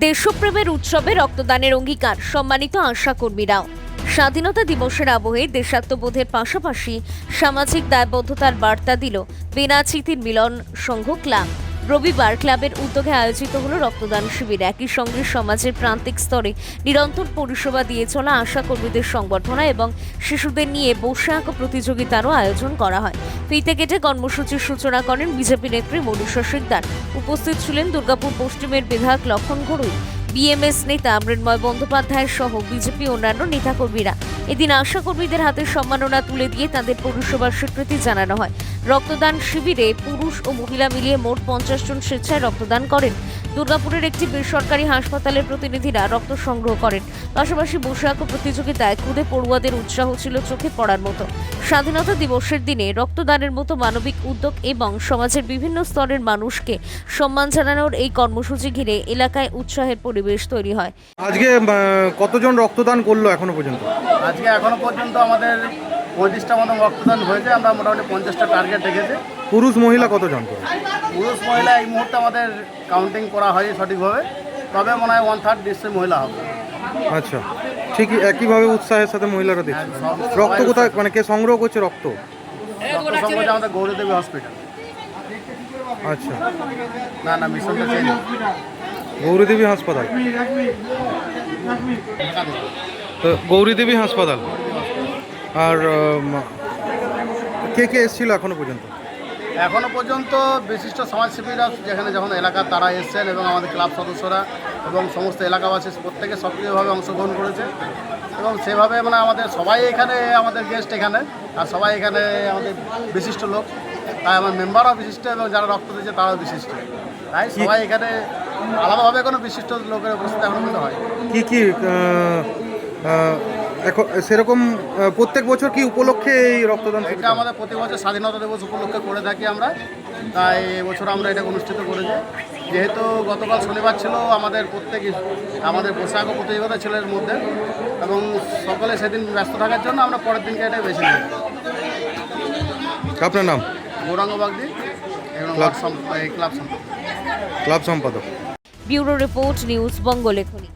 দেশপ্রেমের উৎসবে রক্তদানের অঙ্গীকার সম্মানিত আশাকর্মীরাও। স্বাধীনতা দিবসের আবহে দেশাত্মবোধের পাশাপাশি সামাজিক দায়বদ্ধতার বার্তা দিল বেনাচিতির মিলন সংঘ ক্লাব। রবিবার ক্লাবের উদ্যোগে আয়োজিত হলো রক্তদান শিবির। একই সঙ্গে সমাজের প্রান্তিক স্তরে নিরন্তর পরিষেবা দিয়ে চলা আশাকর্মীদের সংবর্ধনা এবং শিশুদের নিয়ে বসে আঁকো প্রতিযোগিতারও আয়োজন করা হয়। ফিতে কেটে কর্মসূচির সূচনা করেন বিজেপি নেত্রী মনীষা সিকদার। উপস্থিত ছিলেন দুর্গাপুর পশ্চিমের বিধায়ক লক্ষণ ঘড়ুই, বিএমএস নেতা মৃন্ময় বন্দ্যোপাধ্যায় সহ বিজেপি অন্যান্য নেতাকর্মীরা। এদিন আশাকর্মীদের হাতে সম্মাননা তুলে দিয়ে তাদের পরিষেবার স্বীকৃতি জানানো হয়। রক্তদান শিবিরে পুরুষ ও মহিলা মিলিয়ে মোট 50 জন স্বেচ্ছায় রক্তদান করেন। দুর্গাপুরের একটি বেসরকারি হাসপাতালের প্রতিনিধিরা রক্ত সংগ্রহ করেন। পাশাপাশি বসে আঁকো প্রতিযোগিতায় খুদে পড়ুয়াদের উৎসাহ ছিল চোখে পড়ার মতো। স্বাধীনতা দিবসের দিনে রক্তদানের মতো মানবিক উদ্যোগ এবং সমাজের বিভিন্ন স্তরের মানুষকে সম্মান জানানোর এই কর্মসূচি ঘিরে এলাকায় উৎসাহের পরিবেশ তৈরি হয়। আজকে কতজন রক্তদান করলো এখনো পর্যন্ত? আজকে এখনো পর্যন্ত আমাদের 35টা মতো রক্তদান হয়েছে। আমরা মোটামুটি 50টা টার্গেট রেখেছি। পুরুষ মহিলা কতজন করে? পুরুষ মহিলা এই মুহূর্তে আমাদের কাউন্টিং করা হয়নি সঠিকভাবে, তবে মনে হয় 1/3 নিশ্চয়ই মহিলা হবে। আচ্ছা, ঠিক একইভাবে উৎসাহের সাথে মহিলারা দিচ্ছে। সব- রক্ত কোথায়, মানে কে সংগ্রহ করছে রক্ত? রক্ত সংগ্রহ আমাদের গৌরীদেবী হসপিটাল। আচ্ছা, না মিশনটা চেঞ্জ। গৌরীদেবী হাসপাতাল। তো গৌরীদেবী হাসপাতাল। আর কে কে এসেছিল এখনো পর্যন্ত? এখনো পর্যন্ত বিশিষ্ট সমাজসেবীরা যেখানে যখন এলাকার তারা এসছেন এবং আমাদের ক্লাব সদস্যরা এবং সমস্ত এলাকাবাসী প্রত্যেকে সক্রিয়ভাবে অংশগ্রহণ করেছে এবং সেভাবে মানে আমাদের সবাই এখানে আমাদের গেস্ট এখানে, আর সবাই এখানে আমাদের বিশিষ্ট লোক, তাই আমার মেম্বারও বিশিষ্ট এবং যারা রক্ত দিয়েছে তারাও বিশিষ্ট। তাই সবাই এখানে আলাদাভাবে কোনো বিশিষ্ট লোকের উপস্থিতি এখন পর্যন্ত হয়। কি কি এখন সেরকম প্রত্যেক বছর কি উপলক্ষে এই রক্তদান শিবির? এটা আমাদের প্রতি বছর স্বাধীনতা দিবস উপলক্ষে করে থাকি আমরা, তাই এবছর আমরা এটা অনুষ্ঠিত করেছি। যেহেতু গতকাল শনিবার ছিল, আমাদের পোশাক ও প্রতিযোগিতা ছিল এর মধ্যে, এবং সকলে সেদিন ব্যস্ত থাকার জন্য আমরা পরের দিনকে এটা বেছে নিই। আপনার নাম? গৌরাঙ্গ বাগদি, ক্লাব সম্পাদক। ক্লাব সম্পাদক। ব্যুরো রিপোর্ট, নিউজ বঙ্গ লেখনী।